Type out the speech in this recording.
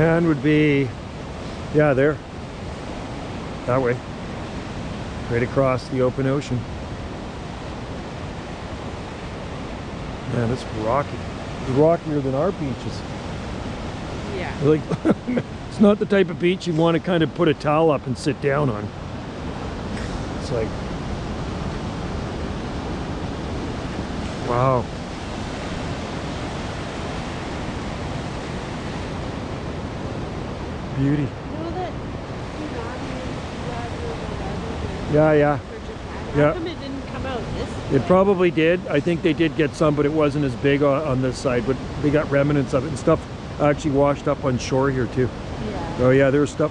Japan would be, yeah, there. That way. Right across the open ocean. Man, it's rocky. It's rockier than our beaches. Yeah. Like, it's not the type of beach you want to kind of put a towel up and sit down on. It's like, wow. Beauty. You know that tsunami Yeah, yeah. for Japan? Yeah. How come it didn't come out this way? It probably did. I think they did get some, but it wasn't as big on this side. But they got remnants of it and stuff actually washed up on shore here too. Yeah. Oh yeah, there was stuff